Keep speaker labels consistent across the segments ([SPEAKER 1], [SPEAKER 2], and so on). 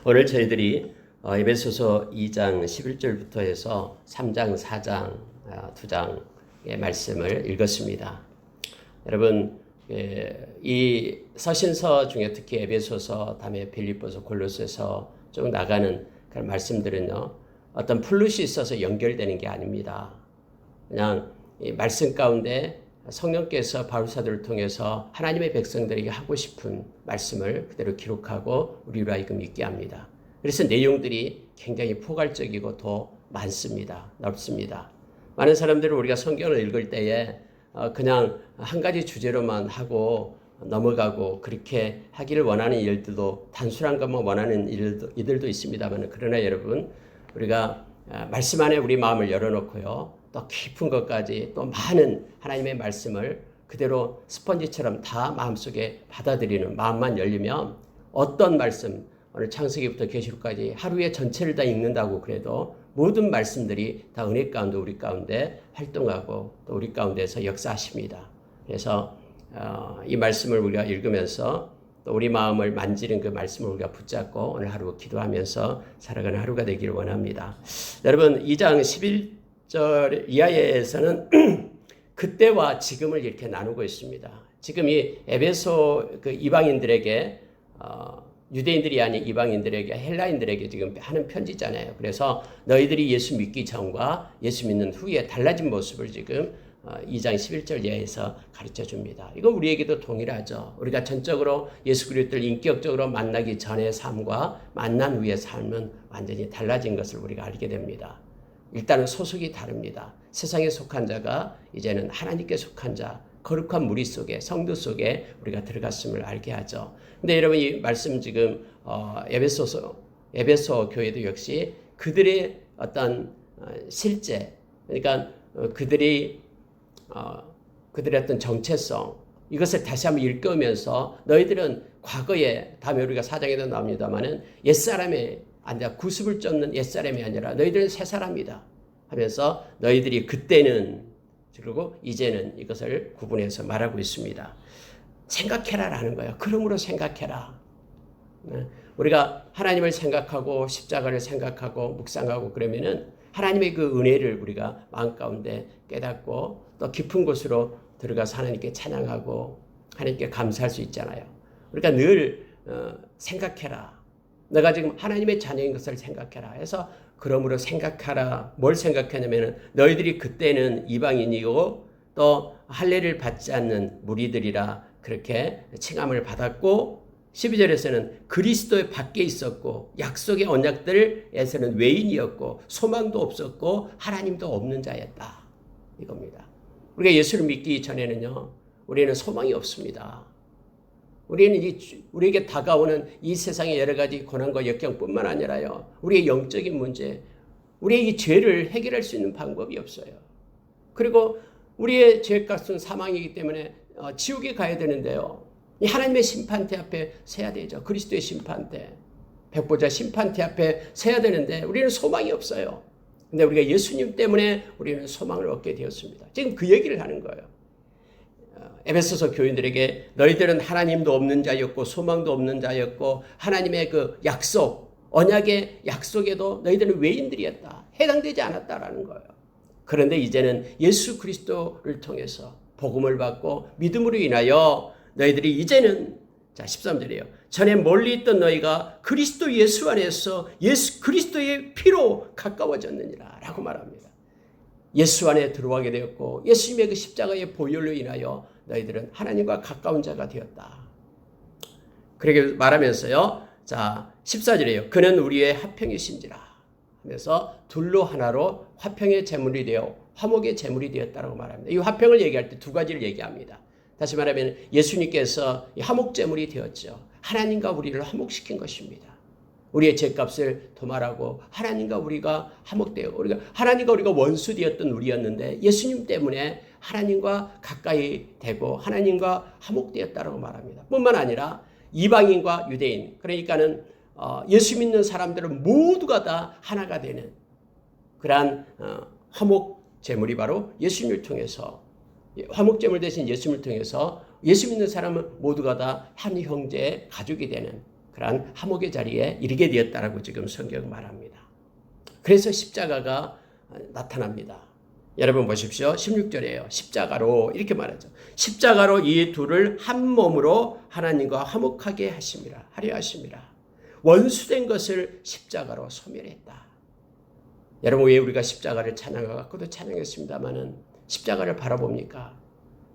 [SPEAKER 1] 오늘 저희들이 에베소서 2장 11절부터 해서 3장, 4장, 2장의 말씀을 읽었습니다. 여러분, 이 서신서 중에 특히 에베소서, 다음에 빌립보서, 골로새서 쭉 나가는 그런 말씀들은요, 어떤 플롯이 있어서 연결되는 게 아닙니다. 그냥 이 말씀 가운데 성령께서 바울 사도를 통해서 하나님의 백성들에게 하고 싶은 말씀을 그대로 기록하고 우리로 하여금 믿게 합니다. 그래서 내용들이 굉장히 포괄적이고 더 많습니다. 넓습니다. 많은 사람들은 우리가 성경을 읽을 때에 그냥 한 가지 주제로만 하고 넘어가고 그렇게 하기를 원하는 일들도, 단순한 것만 원하는 이들도 있습니다만, 그러나 여러분, 우리가 말씀 안에 우리 마음을 열어놓고요, 또 깊은 것까지, 또 많은 하나님의 말씀을 그대로 스펀지처럼 다 마음속에 받아들이는 마음만 열리면, 어떤 말씀, 오늘 창세기부터 계시록까지 하루에 전체를 다 읽는다고 그래도 모든 말씀들이 다 은혜 가운데 우리 가운데 활동하고 또 우리 가운데서 역사하십니다. 그래서 이 말씀을 우리가 읽으면서 또 우리 마음을 만지는 그 말씀을 우리가 붙잡고 오늘 하루 기도하면서 살아가는 하루가 되기를 원합니다. 여러분, 2장 11절 이하에서는 그때와 지금을 이렇게 나누고 있습니다. 지금 이 에베소 그 이방인들에게, 유대인들이 아닌 이방인들에게, 헬라인들에게 지금 하는 편지잖아요. 그래서 너희들이 예수 믿기 전과 예수 믿는 후에 달라진 모습을 지금 2장 11절 이하에서 가르쳐 줍니다. 이건 우리에게도 동일하죠. 우리가 전적으로 예수 그리스도를 인격적으로 만나기 전의 삶과 만난 후의 삶은 완전히 달라진 것을 우리가 알게 됩니다. 일단은 소속이 다릅니다. 세상에 속한 자가 이제는 하나님께 속한 자, 거룩한 무리 속에, 성도 속에 우리가 들어갔음을 알게 하죠. 근데 여러분, 이 말씀 지금 에베소 교회도 역시 그들의 어떤 실제, 그러니까 그들의 어떤 정체성, 이것을 다시 한번 읽으면서 너희들은 과거에, 다음에 우리가 4장에도 나옵니다만은 옛사람의 아니라 구습을 쫓는 옛사람이 아니라 너희들은 새사람이다 하면서 너희들이 그때는, 그리고 이제는, 이것을 구분해서 말하고 있습니다. 생각해라라는 거예요. 그러므로 생각해라. 우리가 하나님을 생각하고 십자가를 생각하고 묵상하고 그러면은 하나님의 그 은혜를 우리가 마음 가운데 깨닫고 또 깊은 곳으로 들어가서 하나님께 찬양하고 하나님께 감사할 수 있잖아요. 그러니까 늘 생각해라. 내가 지금 하나님의 자녀인 것을 생각해라 해서, 그러므로 생각하라. 뭘 생각하냐면 너희들이 그때는 이방인이고 또 할례를 받지 않는 무리들이라 그렇게 칭함을 받았고, 12절에서는 그리스도의 밖에 있었고 약속의 언약들에서는 외인이었고 소망도 없었고 하나님도 없는 자였다, 이겁니다. 우리가 예수를 믿기 전에는요, 우리는 소망이 없습니다. 우리는 우리에게 다가오는 이 세상의 여러 가지 고난과 역경뿐만 아니라요, 우리의 영적인 문제, 우리의 이 죄를 해결할 수 있는 방법이 없어요. 그리고 우리의 죄값은 사망이기 때문에 지옥에 가야 되는데요, 이 하나님의 심판대 앞에 서야 되죠. 그리스도의 심판대, 백보자 심판대 앞에 서야 되는데 우리는 소망이 없어요. 근데 우리가 예수님 때문에 우리는 소망을 얻게 되었습니다. 지금 그 얘기를 하는 거예요. 에베소서 교인들에게 너희들은 하나님도 없는 자였고 소망도 없는 자였고 하나님의 그 약속, 언약의 약속에도 너희들은 외인들이었다, 해당되지 않았다라는 거예요. 그런데 이제는 예수 그리스도를 통해서 복음을 받고 믿음으로 인하여 너희들이 이제는, 자 13절이에요. 전에 멀리 있던 너희가 그리스도 예수 안에서 예수 그리스도의 피로 가까워졌느니라 라고 말합니다. 예수 안에 들어가게 되었고 예수님의 그 십자가의 보혈로 인하여 너희들은 하나님과 가까운 자가 되었다. 그렇게 말하면서요, 자 14절이에요. 그는 우리의 화평이신지라 하면서 둘로 하나로 화평의 제물이 되어 화목의 제물이 되었다라고 말합니다. 이 화평을 얘기할 때 두 가지를 얘기합니다. 다시 말하면 예수님께서 화목 제물이 되었죠. 하나님과 우리를 화목시킨 것입니다. 우리의 죄값을 도말하고 하나님과 우리가 화목되어, 하나님과 우리가 원수 되었던 우리였는데 예수님 때문에 하나님과 가까이 되고 하나님과 화목되었다라고 말합니다. 뿐만 아니라 이방인과 유대인, 그러니까는 예수 믿는 사람들은 모두가 다 하나가 되는 그러한 화목 제물이 바로 예수님을 통해서, 화목제물 대신 예수님을 통해서 예수 믿는 사람은 모두가 다 한 형제의 가족이 되는 그러한 화목의 자리에 이르게 되었다라고 지금 성경은 말합니다. 그래서 십자가가 나타납니다. 여러분 보십시오. 16절이에요. 십자가로 이렇게 말하죠. 십자가로 이 둘을 한 몸으로 하나님과 화목하게 하려 하심이라. 원수된 것을 십자가로 소멸했다. 여러분 왜 우리가 십자가를 찬양하고 아까도 찬양했습니다마는 십자가를 바라봅니까?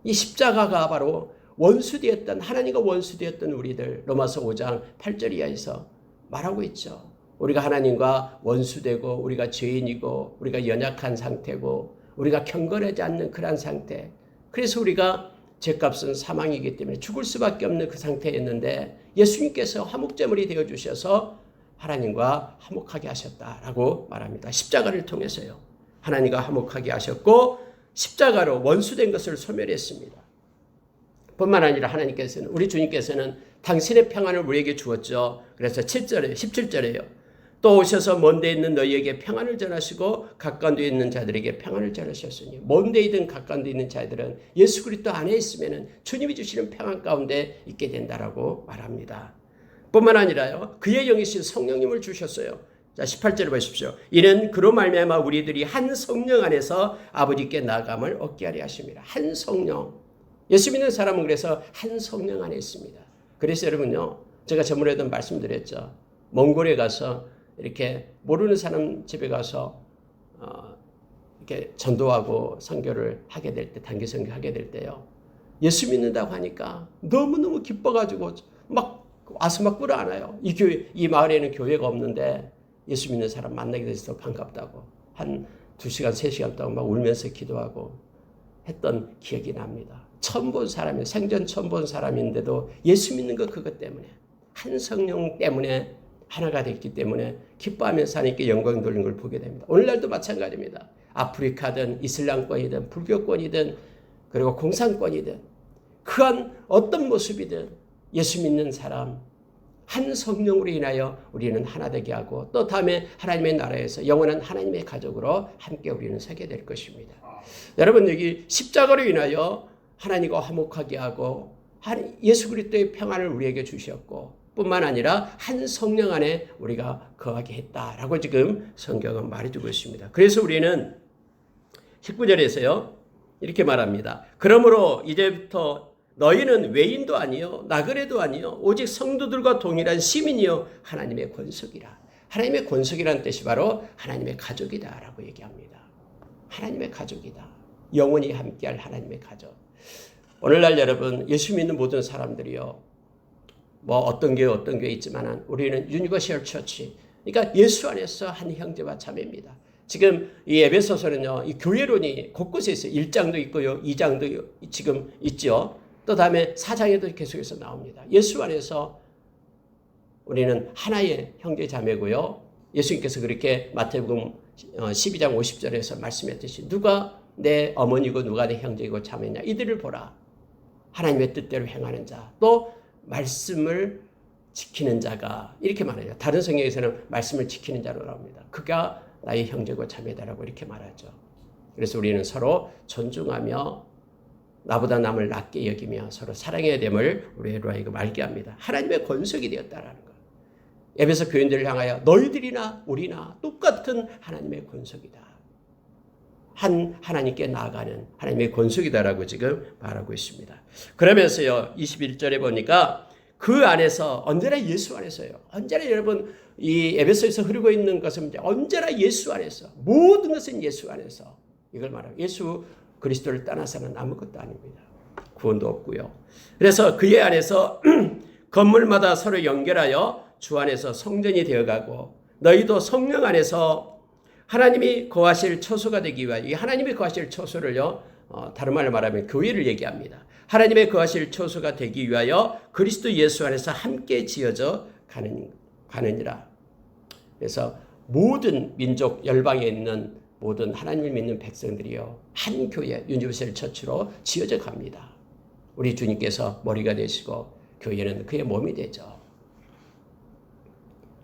[SPEAKER 1] 이 십자가가 바로 원수되었던 하나님과 원수되었던 우리들 로마서 5장 8절 이하에서 말하고 있죠. 우리가 하나님과 원수되고 우리가 죄인이고 우리가 연약한 상태고 우리가 경건하지 않는 그런 상태. 그래서 우리가 죄값은 사망이기 때문에 죽을 수밖에 없는 그 상태였는데 예수님께서 화목제물이 되어주셔서 하나님과 화목하게 하셨다라고 말합니다. 십자가를 통해서요. 하나님과 화목하게 하셨고 십자가로 원수된 것을 소멸했습니다. 뿐만 아니라 하나님께서는 우리 주님께서는 당신의 평안을 우리에게 주었죠. 그래서 17절에요. 또 오셔서 먼 데 있는 너희에게 평안을 전하시고 가까운 데 있는 자들에게 평안을 전하셨으니 먼 데 있든 가까운 데 있는 자들은 예수 그리스도 안에 있으면 주님이 주시는 평안 가운데 있게 된다라고 말합니다. 뿐만 아니라요. 그의 영이신 성령님을 주셨어요. 자, 18절을 보십시오. 이는 그로 말미암아 우리들이 한 성령 안에서 아버지께 나아감을 얻게 하려 하심이라. 한 성령. 예수 믿는 사람은 그래서 한 성령 안에 있습니다. 그래서 여러분요. 제가 저번에도 말씀드렸죠. 몽골에 가서 이렇게 모르는 사람 집에 가서 이렇게 전도하고 선교를 하게 될 때, 단기 선교하게 될 때요. 예수 믿는다고 하니까 너무너무 기뻐가지고 막 와서 막 끌어안아요. 이 마을에는 교회가 없는데 예수 믿는 사람 만나게 돼서 반갑다고. 한 2시간, 3시간 동안 막 울면서 기도하고 했던 기억이 납니다. 처음 본 사람이, 생전 처음 본 사람인데도 예수 믿는 거 그것 때문에, 한 성령 때문에 하나가 됐기 때문에 기뻐하면서 하나님께 영광 돌리는 걸 보게 됩니다. 오늘날도 마찬가지입니다. 아프리카든 이슬람권이든 불교권이든 그리고 공산권이든 그한 어떤 모습이든 예수 믿는 사람 한 성령으로 인하여 우리는 하나 되게 하고 또 다음에 하나님의 나라에서 영원한 하나님의 가족으로 함께 우리는 서게 될 것입니다. 여러분 여기 십자가로 인하여 하나님과 화목하게 하고 예수 그리스도의 평안을 우리에게 주셨고 뿐만 아니라 한 성령 안에 우리가 거하게 했다라고 지금 성경은 말해주고 있습니다. 그래서 우리는 19절에서요 이렇게 말합니다. 그러므로 이제부터 너희는 외인도 아니요 나그네도 아니요 오직 성도들과 동일한 시민이요 하나님의 권속이라. 하나님의 권속이라는 뜻이 바로 하나님의 가족이다라고 얘기합니다. 하나님의 가족이다. 영원히 함께할 하나님의 가족. 오늘날 여러분 예수 믿는 모든 사람들이요 뭐 어떤 교회 있지만 우리는 유니버셜 처치. 그러니까 예수 안에서 한 형제와 자매입니다. 지금 이 에베소서는요. 이 교회론이 곳곳에 있어요. 1장도 있고요. 2장도 지금 있죠. 또 다음에 4장에도 계속해서 나옵니다. 예수 안에서 우리는 하나의 형제 자매고요. 예수님께서 그렇게 마태복음 12장 50절에서 말씀했듯이 누가 내 어머니고 누가 내 형제이고 자매냐 이들을 보라. 하나님의 뜻대로 행하는 자. 또 말씀을 지키는 자가 이렇게 말해요. 다른 성경에서는 말씀을 지키는 자로 나옵니다. 그가 나의 형제고 자매다라고 이렇게 말하죠. 그래서 우리는 서로 존중하며 나보다 남을 낮게 여기며 서로 사랑해야 됨을 우리로 하여금 알게 합니다. 하나님의 권속이 되었다라는 것. 에베소 교인들을 향하여 너희들이나 우리나 똑같은 하나님의 권속이다. 한 하나님께 나아가는 하나님의 권속이다라고 지금 말하고 있습니다. 그러면서요 21절에 보니까 그 안에서 언제나 예수 안에서요. 언제나 여러분 이 에베소에서 흐르고 있는 것은 언제나 예수 안에서 모든 것은 예수 안에서 이걸 말하고 예수 그리스도를 떠나서는 아무것도 아닙니다. 구원도 없고요. 그래서 그의 안에서 건물마다 서로 연결하여 주 안에서 성전이 되어가고 너희도 성령 안에서 하나님이 거하실 처소가 되기 위하여 이 하나님이 거하실 처소를요. 다른 말로 말하면 교회를 얘기합니다. 하나님의 거하실 처소가 되기 위하여 그리스도 예수 안에서 함께 지어져 가느니라. 그래서 모든 민족 열방에 있는 모든 하나님을 믿는 백성들이요. 한 교회 유니버설 처치로 지어져 갑니다. 우리 주님께서 머리가 되시고 교회는 그의 몸이 되죠.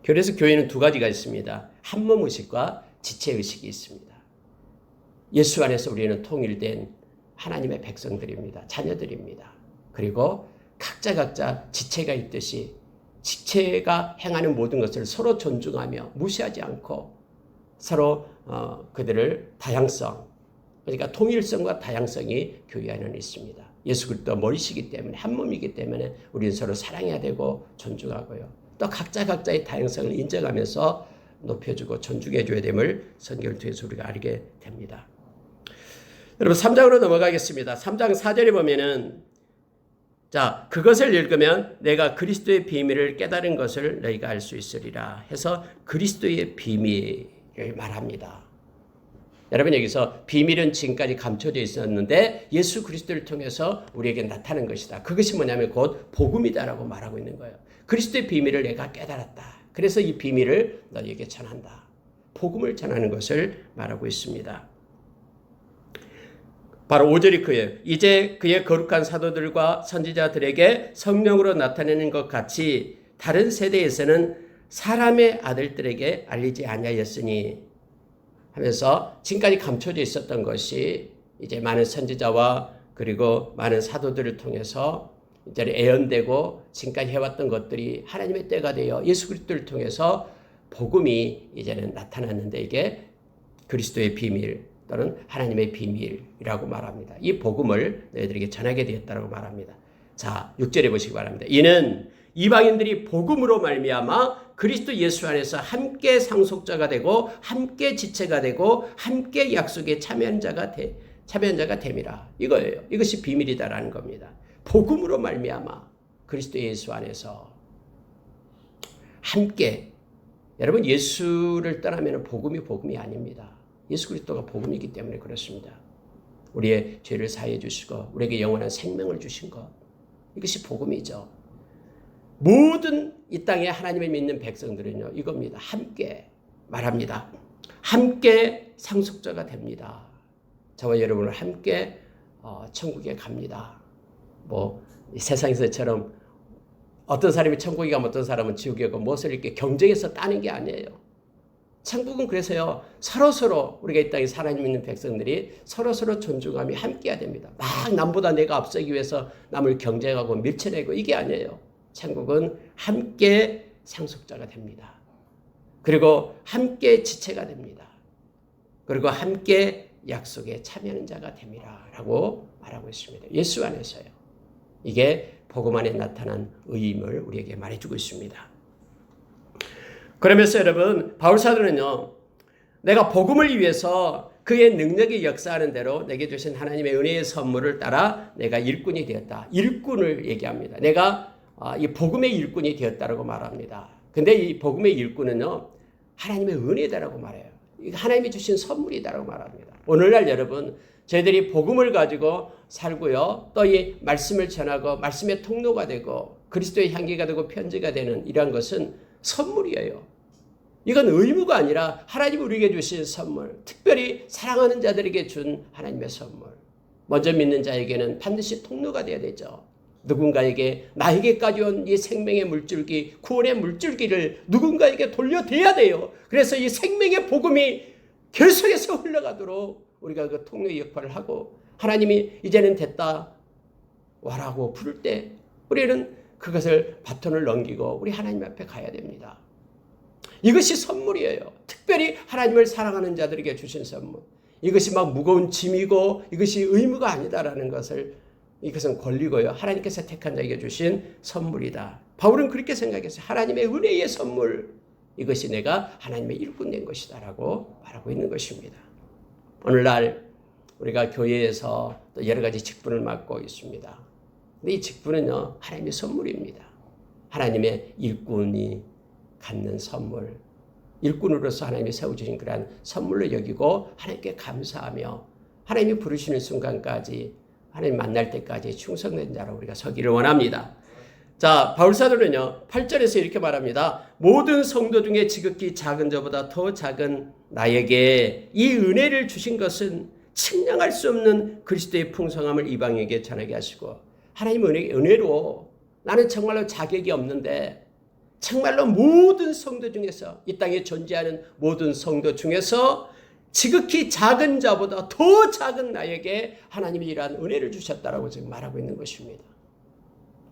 [SPEAKER 1] 그래서 교회는 두 가지가 있습니다. 한 몸 의식과 지체 의식이 있습니다. 예수 안에서 우리는 통일된 하나님의 백성들입니다. 자녀들입니다. 그리고 각자 지체가 있듯이 지체가 행하는 모든 것을 서로 존중하며 무시하지 않고 서로 그들을 다양성, 그러니까 통일성과 다양성이 교회 안에는 있습니다. 예수 그리스도 머리시기 때문에 한 몸이기 때문에 우리는 서로 사랑해야 되고 존중하고요. 또 각자의 다양성을 인정하면서 높여주고 존중해 줘야 됨을 성경을 통해서 우리가 알게 됩니다. 여러분 3장으로 넘어가겠습니다. 3장 4절에 보면은 자, 그것을 읽으면 내가 그리스도의 비밀을 깨달은 것을 너희가 알 수 있으리라 해서 그리스도의 비밀을 말합니다. 여러분 여기서 비밀은 지금까지 감춰져 있었는데 예수 그리스도를 통해서 우리에게 나타난 것이다. 그것이 뭐냐면 곧 복음이다라고 말하고 있는 거예요. 그리스도의 비밀을 내가 깨달았다. 그래서 이 비밀을 너희에게 전한다. 복음을 전하는 것을 말하고 있습니다. 바로 5절이 그예요. 이제 그의 거룩한 사도들과 선지자들에게 성령으로 나타내는 것 같이 다른 세대에서는 사람의 아들들에게 알리지 아니하였으니 하면서 지금까지 감춰져 있었던 것이 이제 많은 선지자와 그리고 많은 사도들을 통해서 이제 애언되고 지금까지 해왔던 것들이 하나님의 때가 되어 예수 그리스도를 통해서 복음이 이제는 나타났는데 이게 그리스도의 비밀 또는 하나님의 비밀이라고 말합니다. 이 복음을 너희들에게 전하게 되었다고 말합니다. 자, 6절에 보시기 바랍니다. 이는 이방인들이 복음으로 말미암아 그리스도 예수 안에서 함께 상속자가 되고 함께 지체가 되고 함께 약속에 참여한 자가 됨이라. 이거예요. 이것이 비밀이다라는 겁니다. 복음으로 말미암아 그리스도 예수 안에서 함께. 여러분 예수를 떠나면 복음이 아닙니다. 예수 그리스도가 복음이기 때문에 그렇습니다. 우리의 죄를 사해 주시고 우리에게 영원한 생명을 주신 것. 이것이 복음이죠. 모든 이 땅에 하나님을 믿는 백성들은요. 이겁니다. 함께 말합니다. 함께 상속자가 됩니다. 저와 여러분을 함께 천국에 갑니다. 뭐 세상에서처럼 어떤 사람이 천국에 가면 어떤 사람은 지옥에 가고 무엇을 이렇게 경쟁해서 따는 게 아니에요. 천국은 그래서요. 서로서로 우리가 이 땅에 하나님 믿는 백성들이 서로서로 존중하며 함께해야 됩니다. 막 남보다 내가 앞서기 위해서 남을 경쟁하고 밀쳐내고 이게 아니에요. 천국은 함께 상속자가 됩니다. 그리고 함께 지체가 됩니다. 그리고 함께 약속에 참여하는 자가 됩니다. 라고 말하고 있습니다. 예수 안에서요. 이게 복음 안에 나타난 의임을 우리에게 말해주고 있습니다. 그러면서 여러분 바울 사도는요. 내가 복음을 위해서 그의 능력이 역사하는 대로 내게 주신 하나님의 은혜의 선물을 따라 내가 일꾼이 되었다. 일꾼을 얘기합니다. 내가 이 복음의 일꾼이 되었다라고 말합니다. 근데 이 복음의 일꾼은요. 하나님의 은혜다라고 말해요. 하나님이 주신 선물이다라고 말합니다. 오늘날 여러분 저희들이 복음을 가지고 살고요. 또 이 말씀을 전하고 말씀의 통로가 되고 그리스도의 향기가 되고 편지가 되는 이러한 것은 선물이에요. 이건 의무가 아니라 하나님이 우리에게 주신 선물, 특별히 사랑하는 자들에게 준 하나님의 선물. 먼저 믿는 자에게는 반드시 통로가 되어야 되죠. 누군가에게 나에게까지 온 이 생명의 물줄기, 구원의 물줄기를 누군가에게 돌려대야 돼요. 그래서 이 생명의 복음이 계속해서 흘러가도록 우리가 그 통로의 역할을 하고 하나님이 이제는 됐다 와라고 부를 때 우리는 그것을 바톤을 넘기고 우리 하나님 앞에 가야 됩니다. 이것이 선물이에요. 특별히 하나님을 사랑하는 자들에게 주신 선물. 이것이 막 무거운 짐이고 이것이 의무가 아니다라는 것을 이것은 권리고요. 하나님께서 택한 자에게 주신 선물이다. 바울은 그렇게 생각했어요. 하나님의 은혜의 선물. 이것이 내가 하나님의 일꾼 된 것이다 라고 말하고 있는 것입니다. 오늘날 우리가 교회에서 또 여러 가지 직분을 맡고 있습니다. 근데 이 직분은요. 하나님의 선물입니다. 하나님의 일꾼이 갖는 선물. 일꾼으로서 하나님이 세워주신 그러한 선물로 여기고 하나님께 감사하며 하나님이 부르시는 순간까지 하나님 만날 때까지 충성된 자로 우리가 서기를 원합니다. 자, 바울 사도는요. 8절에서 이렇게 말합니다. 모든 성도 중에 지극히 작은 자보다 더 작은 나에게 이 은혜를 주신 것은 측량할 수 없는 그리스도의 풍성함을 이방에게 전하게 하시고 하나님 은혜로 나는 정말로 자격이 없는데 정말로 모든 성도 중에서 이 땅에 존재하는 모든 성도 중에서 지극히 작은 자보다 더 작은 나에게 하나님이 이러한 은혜를 주셨다라고 지금 말하고 있는 것입니다.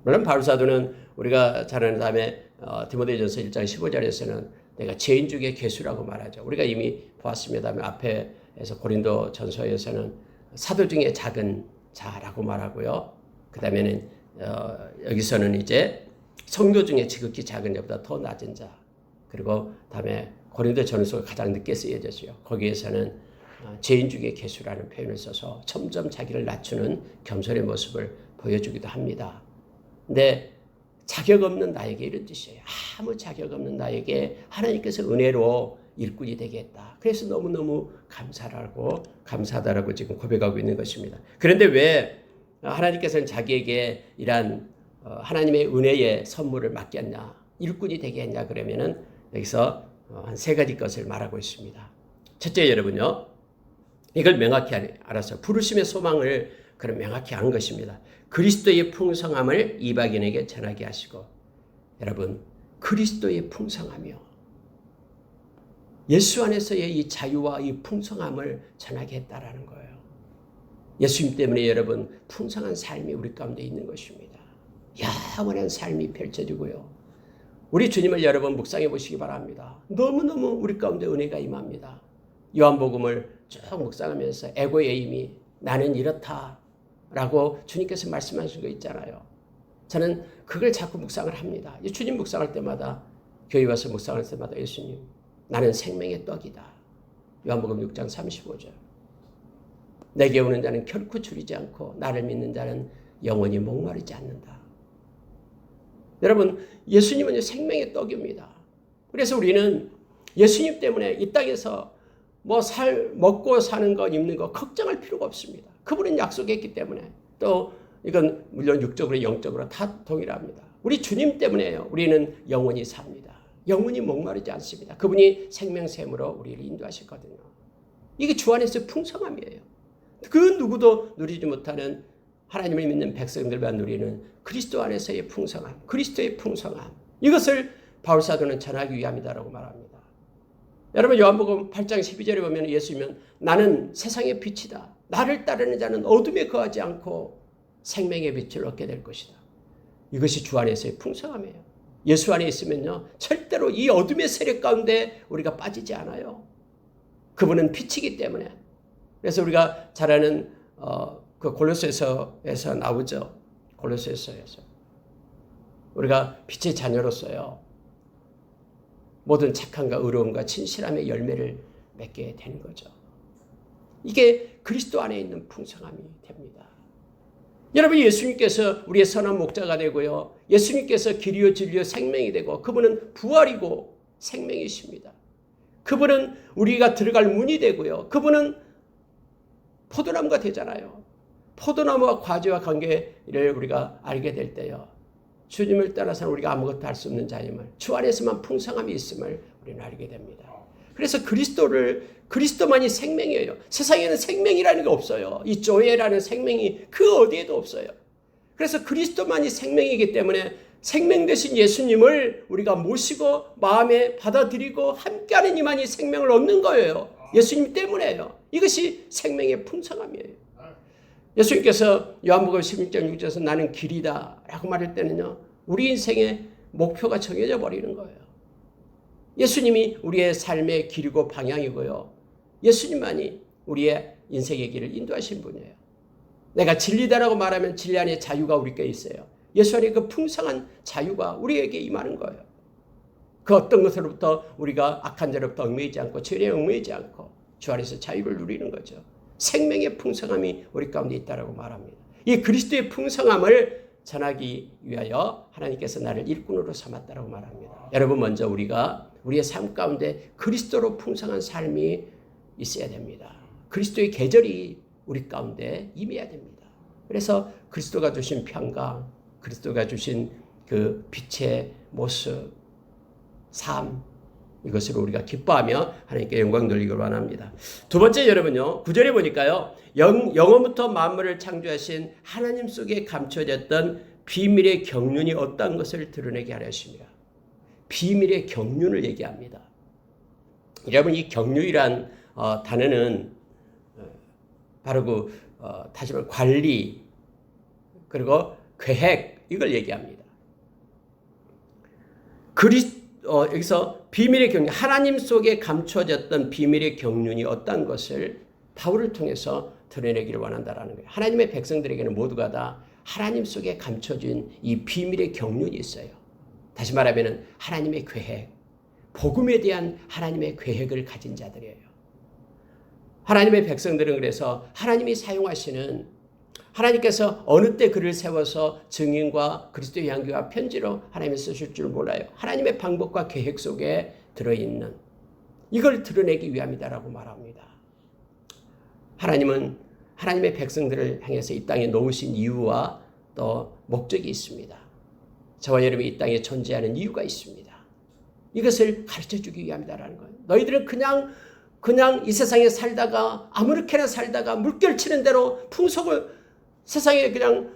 [SPEAKER 1] 물론 바울 사도는 우리가 잘 아는 다음에 디모데전서 1장 15절에서는 내가 죄인 중에 괴수라고 말하죠. 우리가 이미 보았습니다만 앞에서 고린도 전서에서는 사도 중에 작은 자라고 말하고요. 그 다음에는 여기서는 이제 성도 중에 지극히 작은 자보다 더 낮은 자. 그리고 다음에 고린도 전서가 가장 늦게 쓰여졌죠. 거기에서는 죄인 중에 괴수라는 표현을 써서 점점 자기를 낮추는 겸손의 모습을 보여주기도 합니다. 근데 자격 없는 나에게 이런 뜻이에요. 아무 자격 없는 나에게 하나님께서 은혜로 일꾼이 되게 했다. 그래서 너무너무 감사하다라고 지금 고백하고 있는 것입니다. 그런데 왜 하나님께서는 자기에게 이러한 하나님의 은혜의 선물을 맡겼냐, 일꾼이 되게 했냐 그러면은 여기서 한 세 가지 것을 말하고 있습니다. 첫째, 여러분요, 이걸 명확히 알았어요. 부르심의 소망을 그럼 명확히 안 것입니다. 그리스도의 풍성함을 이방인에게 전하게 하시고, 여러분, 그리스도의 풍성함이요, 예수 안에서의 이 자유와 이 풍성함을 전하게 했다라는 거예요. 예수님 때문에 여러분 풍성한 삶이 우리 가운데 있는 것입니다. 영원한 삶이 펼쳐지고요. 우리 주님을 여러분 묵상해 보시기 바랍니다. 너무너무 우리 가운데 은혜가 임합니다. 요한복음을 쭉 묵상하면서 에고의 힘이 나는 이렇다라고 주님께서 말씀하신 거 있잖아요. 저는 그걸 자꾸 묵상을 합니다. 주님 묵상할 때마다, 교회 와서 묵상할 때마다 예수님, 나는 생명의 떡이다. 요한복음 6장 35절. 내게 오는 자는 결코 줄이지 않고 나를 믿는 자는 영원히 목마르지 않는다. 여러분, 예수님은 생명의 떡입니다. 그래서 우리는 예수님 때문에 이 땅에서 먹고 사는 것, 입는 것 걱정할 필요가 없습니다. 그분은 약속했기 때문에, 또 이건 물론 육적으로 영적으로 다 동일합니다. 우리 주님 때문에요. 우리는 영원히 삽니다. 영원히 목마르지 않습니다. 그분이 생명샘으로 우리를 인도하셨거든요. 이게 주 안에서의 풍성함이에요. 그 누구도 누리지 못하는 하나님을 믿는 백성들만 누리는 그리스도 안에서의 풍성함, 그리스도의 풍성함, 이것을 바울 사도는 전하기 위함이다라고 말합니다. 여러분, 요한복음 8장 12절에 보면 예수님은 나는 세상의 빛이다. 나를 따르는 자는 어둠에 거하지 않고 생명의 빛을 얻게 될 것이다. 이것이 주 안에서의 풍성함이에요. 예수 안에 있으면요, 절대로 이 어둠의 세력 가운데 우리가 빠지지 않아요. 그분은 빛이기 때문에. 그래서 우리가 잘 아는 그 골로새서에서 나오죠. 골로새서에서 우리가 빛의 자녀로서요, 모든 착함과 의로움과 진실함의 열매를 맺게 되는 거죠. 이게 그리스도 안에 있는 풍성함이 됩니다. 여러분, 예수님께서 우리의 선한 목자가 되고요, 예수님께서 길이요 진리요 생명이 되고, 그분은 부활이고 생명이십니다. 그분은 우리가 들어갈 문이 되고요, 그분은 포도나무가 되잖아요. 포도나무와 과지와 관계를 우리가 알게 될 때요, 주님을 떠나서는 우리가 아무것도 할 수 없는 자임을, 주 안에서만 풍성함이 있음을 우리는 알게 됩니다. 그래서 그리스도만이 생명이에요. 세상에는 생명이라는 게 없어요. 이 조회라는 생명이 그 어디에도 없어요. 그래서 그리스도만이 생명이기 때문에 생명 되신 예수님을 우리가 모시고 마음에 받아들이고 함께하는 이만이 생명을 얻는 거예요. 예수님 때문에요. 이것이 생명의 풍성함이에요. 예수님께서 요한복음 16장 6절에서 나는 길이다 라고 말할 때는요, 우리 인생의 목표가 정해져 버리는 거예요. 예수님이 우리의 삶의 길이고 방향이고요, 예수님만이 우리의 인생의 길을 인도하신 분이에요. 내가 진리다라고 말하면 진리 안에 자유가 우리께 있어요. 예수 안에 그 풍성한 자유가 우리에게 임하는 거예요. 그 어떤 것으로부터 우리가 악한 자로부터 얽매이지 않고 죄에 얽매이지 않고 주 안에서 자유를 누리는 거죠. 생명의 풍성함이 우리 가운데 있다라고 말합니다. 이 그리스도의 풍성함을 전하기 위하여 하나님께서 나를 일꾼으로 삼았다라고 말합니다. 여러분, 먼저 우리가 우리의 삶 가운데 그리스도로 풍성한 삶이 있어야 됩니다. 그리스도의 계절이 우리 가운데 임해야 됩니다. 그래서 그리스도가 주신 평강, 그리스도가 주신 그 빛의 모습, 삶, 이것으로 우리가 기뻐하며 하나님께 영광 돌리기를 원합니다. 두 번째, 여러분요, 9절에 보니까요, 영원부터 만물을 창조하신 하나님 속에 감춰졌던 비밀의 경륜이 어떤 것을 드러내게 하려 하십니다. 비밀의 경륜을 얘기합니다. 여러분, 이 경륜이란 단어는 바로 다시 말해 관리, 그리고 계획, 이걸 얘기합니다. 여기서 비밀의 경륜, 하나님 속에 감춰졌던 비밀의 경륜이 어떤 것을 바울을 통해서 드러내기를 원한다라는 거예요. 하나님의 백성들에게는 모두가 다 하나님 속에 감춰진 이 비밀의 경륜이 있어요. 다시 말하면 하나님의 계획, 복음에 대한 하나님의 계획을 가진 자들이에요. 하나님의 백성들은 그래서 하나님이 사용하시는, 하나님께서 어느 때 그를 세워서 증인과 그리스도의 향기와 편지로 하나님이 쓰실 줄 몰라요. 하나님의 방법과 계획 속에 들어있는, 이걸 드러내기 위함이다라고 말합니다. 하나님은 하나님의 백성들을 향해서 이 땅에 놓으신 이유와 또 목적이 있습니다. 저와 여러분이 이 땅에 존재하는 이유가 있습니다. 이것을 가르쳐주기 위함이다라는 거예요. 너희들은 그냥 이 세상에 살다가 아무렇게나 살다가 물결치는 대로 세상에 그냥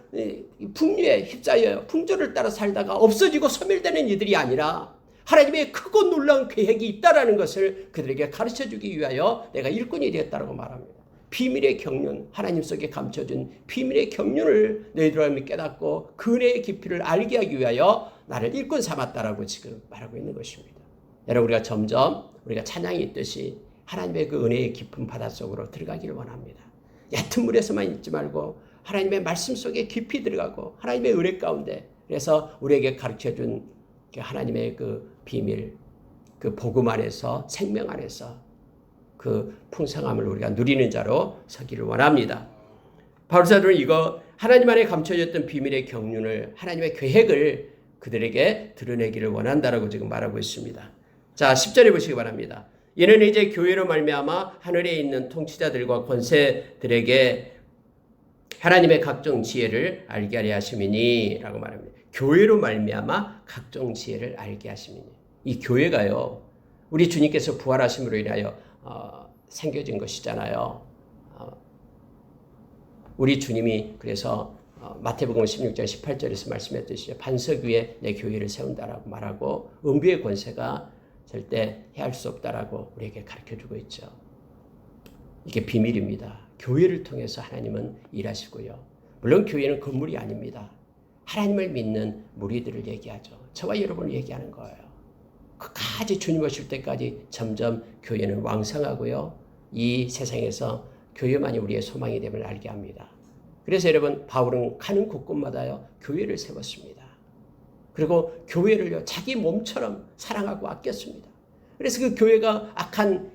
[SPEAKER 1] 풍류에 휩싸여요. 풍조를 따라 살다가 없어지고 소멸되는 이들이 아니라 하나님의 크고 놀라운 계획이 있다라는 것을 그들에게 가르쳐주기 위하여 내가 일꾼이 되었다고 말합니다. 비밀의 경륜, 하나님 속에 감춰진 비밀의 경륜을 너희들이 깨닫고 그 은혜의 깊이를 알게 하기 위하여 나를 일꾼 삼았다라고 지금 말하고 있는 것입니다. 여러분, 우리가 점점 우리가 찬양이 있듯이 하나님의 그 은혜의 깊은 바닷속으로 들어가기를 원합니다. 얕은 물에서만 있지 말고 하나님의 말씀 속에 깊이 들어가고 하나님의 은혜 가운데, 그래서 우리에게 가르쳐준 하나님의 그 비밀, 그 복음 안에서, 생명 안에서 그 풍성함을 우리가 누리는 자로 서기를 원합니다. 바울 사도는 이거 하나님 안에 감춰졌던 비밀의 경륜을, 하나님의 계획을 그들에게 드러내기를 원한다라고 지금 말하고 있습니다. 자, 10절에 보시기 바랍니다. 이는 이제 교회로 말미암아 하늘에 있는 통치자들과 권세들에게 하나님의 각종 지혜를 알게 하려 하심이니 라고 말합니다. 교회로 말미암아 각종 지혜를 알게 하심이니. 이 교회가요, 우리 주님께서 부활하심으로 인하여 생겨진 것이잖아요. 우리 주님이 그래서 마태복음 16장 18절에서 말씀했듯이 반석 위에 내 교회를 세운다라고 말하고 음부의 권세가 절대 해할 수 없다라고 우리에게 가르쳐주고 있죠. 이게 비밀입니다. 교회를 통해서 하나님은 일하시고요. 물론 교회는 건물이 아닙니다. 하나님을 믿는 무리들을 얘기하죠. 저와 여러분을 얘기하는 거예요. 끝까지 주님 오실 때까지 점점 교회는 왕성하고요. 이 세상에서 교회만이 우리의 소망이 됨을 알게 합니다. 그래서 여러분, 바울은 가는 곳곳마다요, 교회를 세웠습니다. 그리고 교회를요, 자기 몸처럼 사랑하고 아꼈습니다. 그래서 그 교회가 악한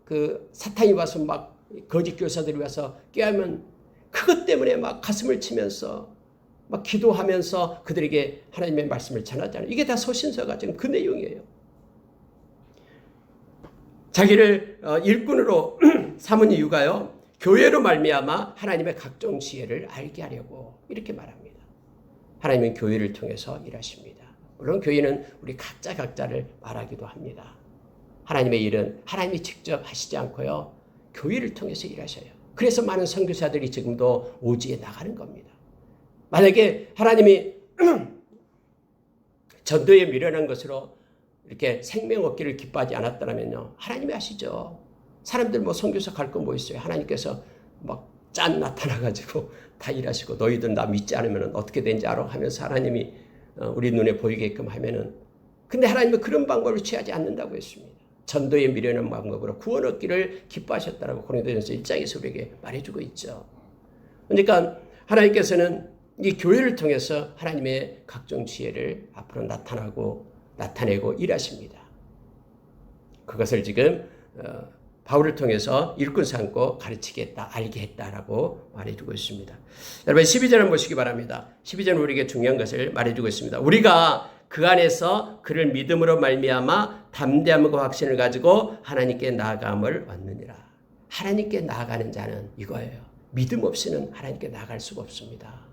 [SPEAKER 1] 그 사탄이 와서 막 거짓 교사들이 와서 꾀하면 그것 때문에 막 가슴을 치면서 막 기도하면서 그들에게 하나님의 말씀을 전하잖아요. 이게 다 소신서가 지금 그 내용이에요. 자기를 일꾼으로 삼은 이유가요, 교회로 말미암아 하나님의 각종 지혜를 알게 하려고 이렇게 말합니다. 하나님은 교회를 통해서 일하십니다. 물론 교회는 우리 각자를 말하기도 합니다. 하나님의 일은 하나님이 직접 하시지 않고요, 교회를 통해서 일하셔요. 그래서 많은 선교사들이 지금도 오지에 나가는 겁니다. 만약에 하나님이 전도에 미련한 것으로 이렇게 생명 얻기를 기뻐하지 않았더라면요, 하나님이 아시죠. 사람들 뭐 선교사 갈 거 뭐 있어요. 하나님께서 막 짠 나타나가지고 다 일하시고 너희들 나 믿지 않으면 어떻게 되는지 알아 하면서 하나님이 우리 눈에 보이게끔 하면은, 근데 하나님은 그런 방법을 취하지 않는다고 했습니다. 전도에 미련한 방법으로 구원 얻기를 기뻐하셨다라고 고린도전서 1장에서 우리에게 말해주고 있죠. 그러니까 하나님께서는 이 교회를 통해서 하나님의 각종 지혜를 앞으로 나타내고 일하십니다. 그것을 지금 바울을 통해서 일꾼 삼고 가르치겠다, 알게 했다라고 말해주고 있습니다. 여러분 12절을 보시기 바랍니다. 12절은 우리에게 중요한 것을 말해주고 있습니다. 우리가 그 안에서 그를 믿음으로 말미암아 담대함과 확신을 가지고 하나님께 나아감을 얻느니라. 하나님께 나아가는 자는 이거예요. 믿음 없이는 하나님께 나아갈 수가 없습니다.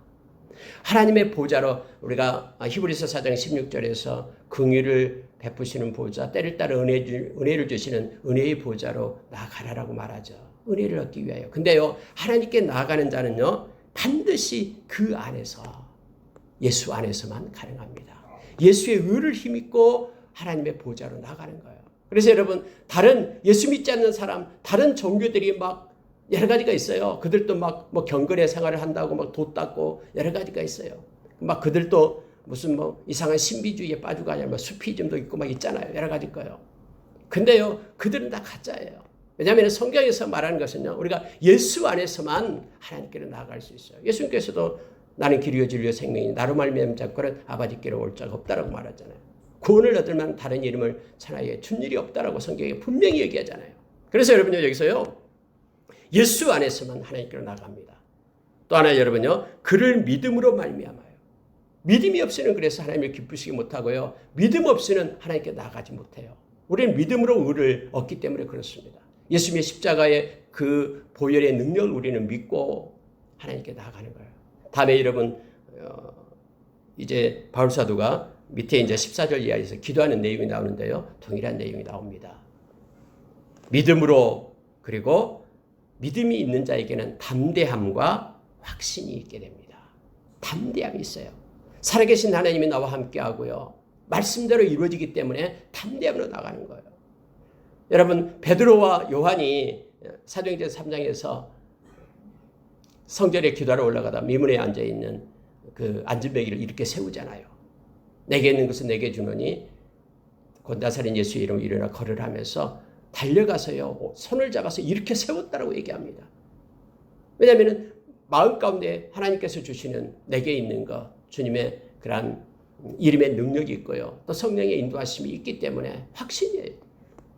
[SPEAKER 1] 하나님의 보좌로, 우리가 히브리서 4장 16절에서 긍휼을 베푸시는 보좌, 때를 따라 은혜를 주시는 은혜의 보좌로 나아가라라고 말하죠. 은혜를 얻기 위하여. 근데요, 하나님께 나아가는 자는요, 반드시 그 안에서, 예수 안에서만 가능합니다. 예수의 의를 힘입고 하나님의 보좌로 나가는 거예요. 그래서 여러분, 다른 예수 믿지 않는 사람, 다른 종교들이 막 여러 가지가 있어요. 그들도 막 뭐 경건의 생활을 한다고 막 도 닦고 여러 가지가 있어요. 막 그들도 무슨 뭐 이상한 신비주의에 빠지고 하냐, 뭐 수피즘도 있고 막 있잖아요. 여러 가지 거요. 근데요, 그들은 다 가짜예요. 왜냐하면 성경에서 말하는 것은요, 우리가 예수 안에서만 하나님께로 나아갈 수 있어요. 예수님께서도 나는 길이요 진리요 생명이니 나로 말미암지 않고는 아버지께로 올 자가 없다라고 말하잖아요. 구원을 얻을 만한 다른 이름을 천하에 준 일이 없다라고 성경에 분명히 얘기하잖아요. 그래서 여러분요, 여기서요, 예수 안에서만 하나님께로 나갑니다. 또 하나 여러분요, 그를 믿음으로 말미암아요. 믿음이 없이는 그래서 하나님을 기쁘시게 못하고요, 믿음 없이는 하나님께 나가지 못해요. 우리는 믿음으로 의를 얻기 때문에 그렇습니다. 예수님의 십자가의 그 보혈의 능력을 우리는 믿고 하나님께 나아가는 거예요. 다음에 여러분 이제 바울 사도가 밑에 이제 14절 이하에서 기도하는 내용이 나오는데요, 동일한 내용이 나옵니다. 믿음으로, 그리고 믿음이 있는 자에게는 담대함과 확신이 있게 됩니다. 담대함이 있어요. 살아계신 하나님이 나와 함께하고요, 말씀대로 이루어지기 때문에 담대함으로 나가는 거예요. 여러분, 베드로와 요한이 사도행전 3장에서 성전에 기도하러 올라가다 미문에 앉아있는 그 앉은배기를 이렇게 세우잖아요. 내게 있는 것은 내게 주노니 곧 나사렛 예수의 이름으로 일어나 걸으라 하면서 달려가서요, 손을 잡아서 이렇게 세웠다라고 얘기합니다. 왜냐하면 마음 가운데 하나님께서 주시는 내게 있는 것, 주님의 그러한 이름의 능력이 있고요, 또 성령의 인도하심이 있기 때문에 확신이에요.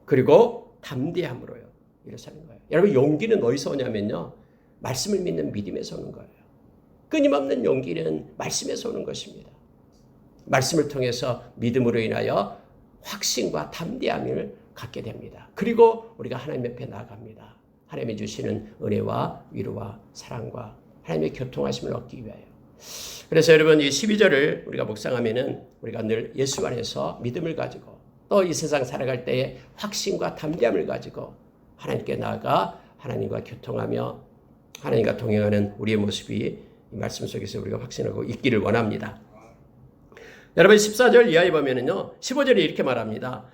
[SPEAKER 1] 그리고 담대함으로요, 일어서는 거예요. 여러분, 용기는 어디서 오냐면요, 말씀을 믿는 믿음에서 오는 거예요. 끊임없는 용기는 말씀에서 오는 것입니다. 말씀을 통해서 믿음으로 인하여 확신과 담대함을 갖게 됩니다. 그리고 우리가 하나님 옆에 나아갑니다. 하나님이 주시는 은혜와 위로와 사랑과 하나님의 교통하심을 얻기 위하여. 그래서 여러분, 이 12절을 우리가 묵상하면은 우리가 늘 예수 안에서 믿음을 가지고 또 이 세상 살아갈 때에 확신과 담대함을 가지고 하나님께 나아가 하나님과 교통하며 하나님과 동행하는 우리의 모습이 이 말씀 속에서 우리가 확신하고 있기를 원합니다. 여러분, 14절 이하에 보면은요, 15절에 이렇게 말합니다.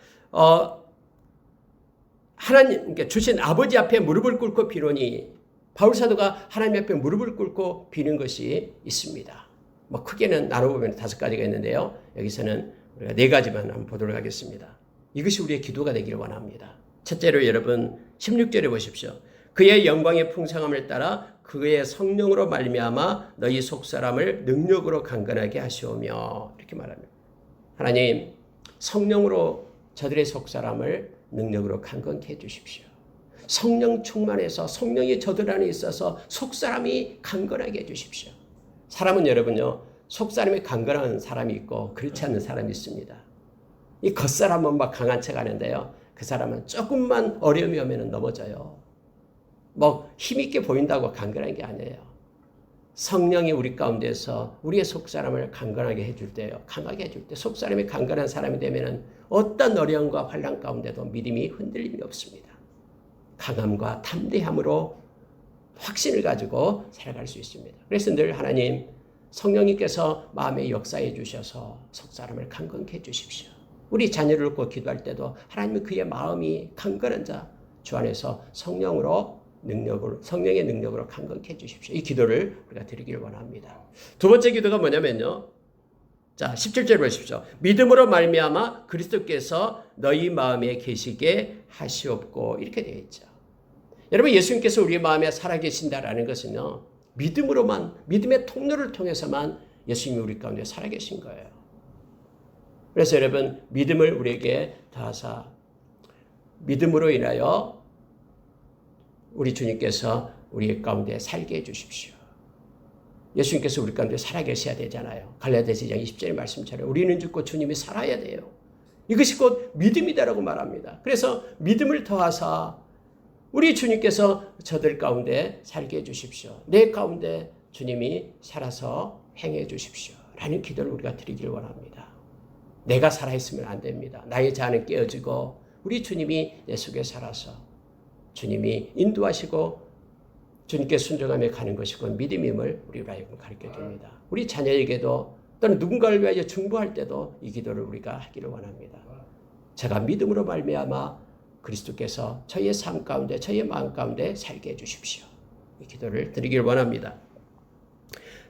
[SPEAKER 1] 하나님께 주신 아버지 앞에 무릎을 꿇고 비노니, 바울 사도가 하나님 앞에 무릎을 꿇고 비는 것이 있습니다. 뭐 크게는 나눠보면 5가지가 있는데요, 여기서는 우리가 4가지만 한번 보도록 하겠습니다. 이것이 우리의 기도가 되기를 원합니다. 첫째로 여러분, 16절에 보십시오. 그의 영광의 풍성함을 따라 그의 성령으로 말미암아 너희 속사람을 능력으로 강건하게 하시오며, 이렇게 말합니다. 하나님, 성령으로 저들의 속사람을 능력으로 강건케 해주십시오. 성령 충만해서 성령이 저들 안에 있어서 속사람이 강건하게 해주십시오. 사람은 여러분요, 속사람이 강건한 사람이 있고 그렇지 않은 사람이 있습니다. 이 겉사람은 막 강한 척 하는데요, 그 사람은 조금만 어려움이 오면 넘어져요. 뭐 힘있게 보인다고 강건한 게 아니에요. 성령이 우리 가운데서 우리의 속사람을 강건하게 해줄 때요, 강하게 해줄 때, 속사람이 강건한 사람이 되면 어떤 어려움과 환난 가운데도 믿음이 흔들림이 없습니다. 강함과 담대함으로 확신을 가지고 살아갈 수 있습니다. 그래서 늘 하나님, 성령님께서 마음에 역사해 주셔서 속사람을 강건케 해주십시오. 우리 자녀를 놓고 기도할 때도 하나님은 그의 마음이 강건한 자, 주 안에서 성령으로 성령의 능력으로 강건케 해주십시오. 이 기도를 우리가 드리기를 원합니다. 두 번째 기도가 뭐냐면요, 자 17절 보십시오. 믿음으로 말미암아 그리스도께서 너희 마음에 계시게 하시옵고, 이렇게 되어 있죠. 여러분, 예수님께서 우리 마음에 살아계신다라는 것은요, 믿음으로만, 믿음의 통로를 통해서만 예수님이 우리 가운데 살아계신 거예요. 그래서 여러분, 믿음을 우리에게 더하사 믿음으로 인하여 우리 주님께서 우리 가운데 살게 해주십시오. 예수님께서 우리 가운데 살아계셔야 되잖아요. 갈라디아서 2장 20절의 말씀처럼 우리는 죽고 주님이 살아야 돼요. 이것이 곧 믿음이다라고 말합니다. 그래서 믿음을 더하사 우리 주님께서 저들 가운데 살게 해주십시오. 내 가운데 주님이 살아서 행해 주십시오. 라는 기도를 우리가 드리기를 원합니다. 내가 살아있으면 안 됩니다. 나의 자아는 깨어지고 우리 주님이 내 속에 살아서 주님이 인도하시고 주님께 순종하며 가는 것이 곧 믿음임을 우리로 하여금 가르쳐 줍니다. 우리 자녀에게도 또는 누군가를 위하여 중보할 때도 이 기도를 우리가 하기를 원합니다. 제가 믿음으로 말미암아 그리스도께서 저희의 삶 가운데, 저희의 마음 가운데 살게 해주십시오. 이 기도를 드리길 원합니다.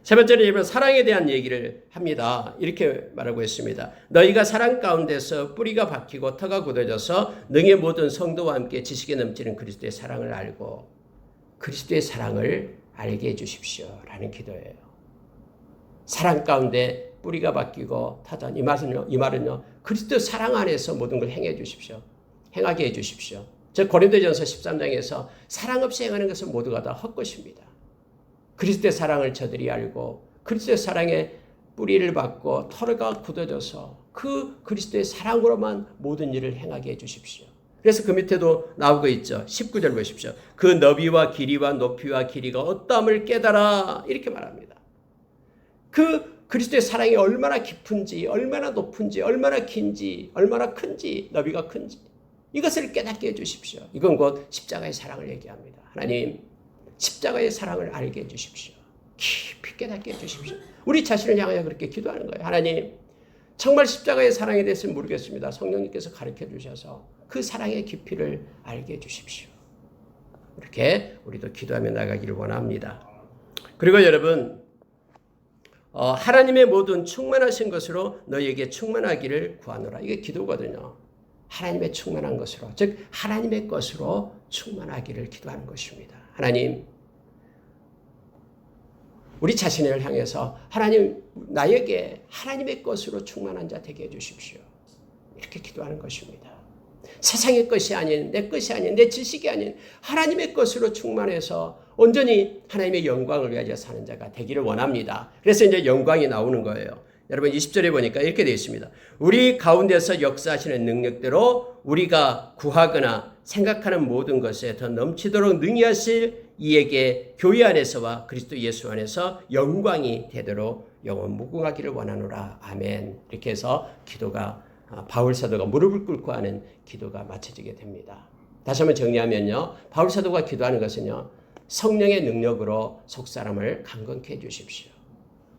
[SPEAKER 1] 세 번째는 여러분 사랑에 대한 얘기를 합니다. 이렇게 말하고 있습니다. 너희가 사랑 가운데서 뿌리가 박히고 터가 굳어져서 능히 모든 성도와 함께 지식에 넘치는 그리스도의 사랑을 알고 그리스도의 사랑을 알게 해주십시오 라는 기도예요. 사랑 가운데 뿌리가 박히고 터전, 이 말은요 그리스도 사랑 안에서 모든 걸 행해 주십시오. 행하게 해주십시오. 저 고린도전서 13장에서 사랑 없이 행하는 것은 모두가 다 헛것입니다. 그리스도의 사랑을 저들이 알고 그리스도의 사랑에 뿌리를 받고 터가 굳어져서 그 그리스도의 사랑으로만 모든 일을 행하게 해주십시오. 그래서 그 밑에도 나오고 있죠. 19절 보십시오. 그 너비와 길이와 높이와 길이가 어떠함을 깨달아 이렇게 말합니다. 그 그리스도의 사랑이 얼마나 깊은지 얼마나 높은지 얼마나 긴지 얼마나 큰지 너비가 큰지 이것을 깨닫게 해주십시오. 이건 곧 십자가의 사랑을 얘기합니다. 하나님 십자가의 사랑을 알게 해주십시오. 깊이 깨닫게 해주십시오. 우리 자신을 향하여 그렇게 기도하는 거예요. 하나님 정말 십자가의 사랑에 대해서는 모르겠습니다. 성령님께서 가르쳐 주셔서 그 사랑의 깊이를 알게 해주십시오. 이렇게 우리도 기도하며 나가기를 원합니다. 그리고 여러분 하나님의 모든 충만하신 것으로 너희에게 충만하기를 구하노라. 이게 기도거든요. 하나님의 충만한 것으로, 즉 하나님의 것으로 충만하기를 기도하는 것입니다. 하나님, 우리 자신을 향해서 하나님 나에게 하나님의 것으로 충만한 자 되게 해주십시오. 이렇게 기도하는 것입니다. 세상의 것이 아닌, 내 것이 아닌, 내 지식이 아닌 하나님의 것으로 충만해서 온전히 하나님의 영광을 위하여 사는 자가 되기를 원합니다. 그래서 이제 영광이 나오는 거예요. 여러분 20절에 보니까 이렇게 되어 있습니다. 우리 가운데서 역사하시는 능력대로 우리가 구하거나 생각하는 모든 것에 더 넘치도록 능히 하실 이에게 교회 안에서와 그리스도 예수 안에서 영광이 되도록 영원 무궁하기를 원하노라. 아멘. 이렇게 해서 기도가 바울 사도가 무릎을 꿇고 하는 기도가 마쳐지게 됩니다. 다시 한번 정리하면요. 바울 사도가 기도하는 것은요. 성령의 능력으로 속사람을 강건케 해주십시오.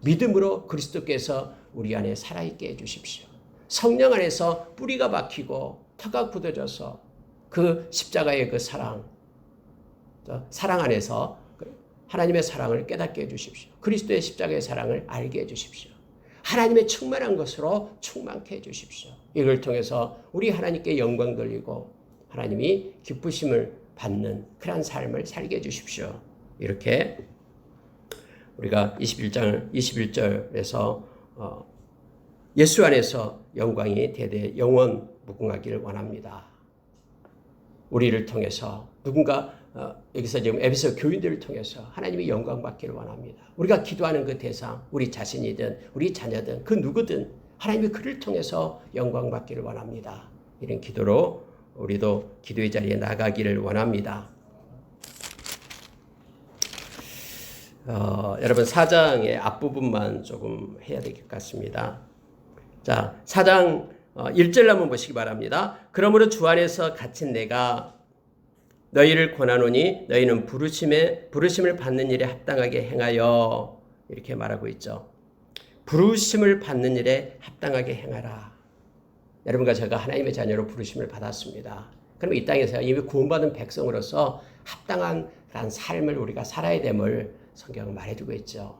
[SPEAKER 1] 믿음으로 그리스도께서 우리 안에 살아있게 해주십시오. 성령 안에서 뿌리가 박히고 터가 굳어져서 그 십자가의 그 사랑 안에서 하나님의 사랑을 깨닫게 해주십시오. 그리스도의 십자가의 사랑을 알게 해주십시오. 하나님의 충만한 것으로 충만케 해주십시오. 이걸 통해서 우리 하나님께 영광 돌리고 하나님이 기쁘심을 받는 그런 삶을 살게 해주십시오. 이렇게 우리가 21절에서 예수 안에서 영광이 대대 영원 무궁하기를 원합니다. 우리를 통해서 누군가 여기서 지금 에베소 교인들을 통해서 하나님의 영광 받기를 원합니다. 우리가 기도하는 그 대상, 우리 자신이든 우리 자녀든 그 누구든 하나님이 그를 통해서 영광 받기를 원합니다. 이런 기도로 우리도 기도의 자리에 나가기를 원합니다. 여러분 4장의 앞부분만 조금 해야 될 것 같습니다. 자, 4장 1절 한번 보시기 바랍니다. 그러므로 주 안에서 갇힌 내가 너희를 권하노니 너희는 부르심을 받는 일에 합당하게 행하여 이렇게 말하고 있죠. 부르심을 받는 일에 합당하게 행하라. 여러분과 제가 하나님의 자녀로 부르심을 받았습니다. 그럼 이 땅에서 이미 구원받은 백성으로서 합당한 그런 삶을 우리가 살아야 됨을 성경은 말해주고 있죠.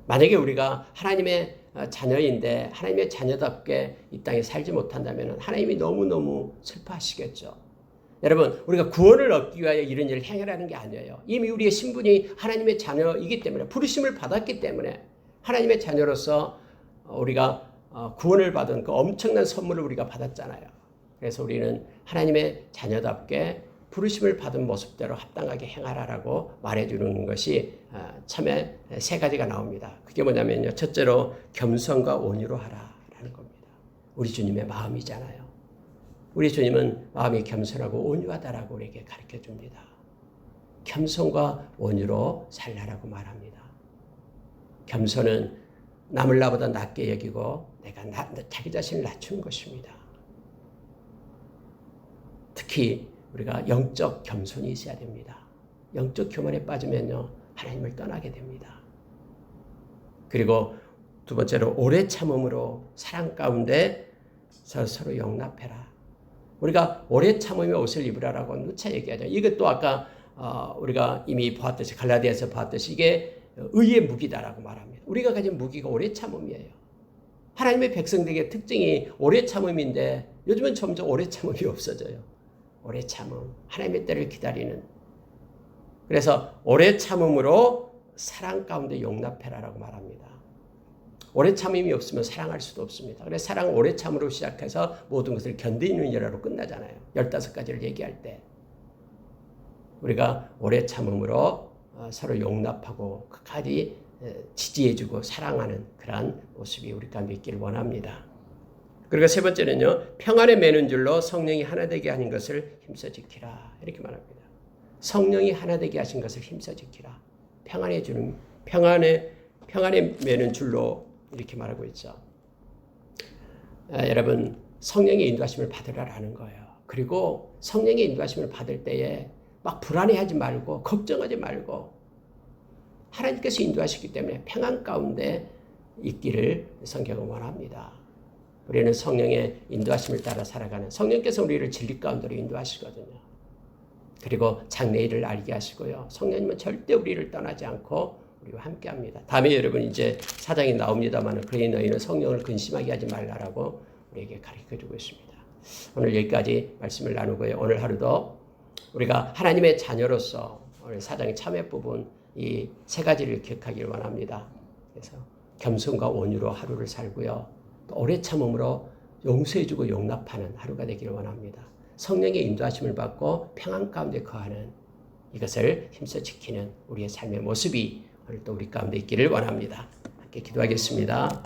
[SPEAKER 1] 만약에 우리가 하나님의 자녀인데 하나님의 자녀답게 이 땅에 살지 못한다면 하나님이 너무너무 슬퍼하시겠죠. 여러분, 우리가 구원을 얻기 위하여 이런 일을 행하라는 게 아니에요. 이미 우리의 신분이 하나님의 자녀이기 때문에, 부르심을 받았기 때문에 하나님의 자녀로서 우리가 구원을 받은 그 엄청난 선물을 우리가 받았잖아요. 그래서 우리는 하나님의 자녀답게 부르심을 받은 모습대로 합당하게 행하라라고 말해주는 것이 처음에 세 가지가 나옵니다. 그게 뭐냐면요. 첫째로 겸손과 온유로 하라라는 겁니다. 우리 주님의 마음이잖아요. 우리 주님은 마음이 겸손하고 온유하다라고 우리에게 가르쳐 줍니다. 겸손과 온유로 살라라고 말합니다. 겸손은 남을 나보다 낮게 여기고 내가 자기 자신을 낮추는 것입니다. 특히 우리가 영적 겸손이 있어야 됩니다. 영적 교만에 빠지면요, 하나님을 떠나게 됩니다. 그리고 두 번째로 오래 참음으로 사랑 가운데 서로 용납해라. 우리가 오래 참으며 옷을 입으라라고 누차 얘기하죠. 이것도 아까 우리가 이미 보았듯이 갈라디아에서 보았듯이 이게 의의 무기다라고 말합니다. 우리가 가진 무기가 오래 참음이에요. 하나님의 백성들에게 특징이 오래 참음인데 요즘은 점점 오래 참음이 없어져요. 오래 참음, 하나님의 때를 기다리는. 그래서 오래 참음으로 사랑 가운데 용납해라라고 말합니다. 오래 참음이 없으면 사랑할 수도 없습니다. 그래서 사랑 오래 참으로 시작해서 모든 것을 견디는 일화로 끝나잖아요. 15가지를 얘기할 때. 우리가 오래 참음으로 서로 용납하고 끝까지 지지해주고 사랑하는 그러한 모습이 우리 가운데 있기를 원합니다. 그리고 세 번째는요. 평안에 매는 줄로 성령이 하나 되게 하는 것을 힘써 지키라. 이렇게 말합니다. 성령이 하나 되게 하신 것을 힘써 지키라. 평안에 매는 줄로 이렇게 말하고 있죠. 여러분 성령의 인도하심을 받으라라는 거예요. 그리고 성령의 인도하심을 받을 때에 막 불안해하지 말고 걱정하지 말고 하나님께서 인도하시기 때문에 평안 가운데 있기를 성경은 원합니다. 우리는 성령의 인도하심을 따라 살아가는 성령께서 우리를 진리 가운데로 인도하시거든요. 그리고 장래일을 알게 하시고요. 성령님은 절대 우리를 떠나지 않고 우리와 함께합니다. 다음에 여러분 이제 사장이 나옵니다만 그러니 너희는 성령을 근심하게 하지 말라라고 우리에게 가르쳐주고 있습니다. 오늘 여기까지 말씀을 나누고요. 오늘 하루도 우리가 하나님의 자녀로서 오늘 사장의 참회 부분 이 세 가지를 기억하기를 원합니다. 그래서 겸손과 온유로 하루를 살고요. 또 오래 참음으로 용서해주고 용납하는 하루가 되기를 원합니다. 성령의 인도하심을 받고 평안 가운데 거하는 이것을 힘써 지키는 우리의 삶의 모습이 오늘 또 우리 가운데 있기를 원합니다. 함께 기도하겠습니다.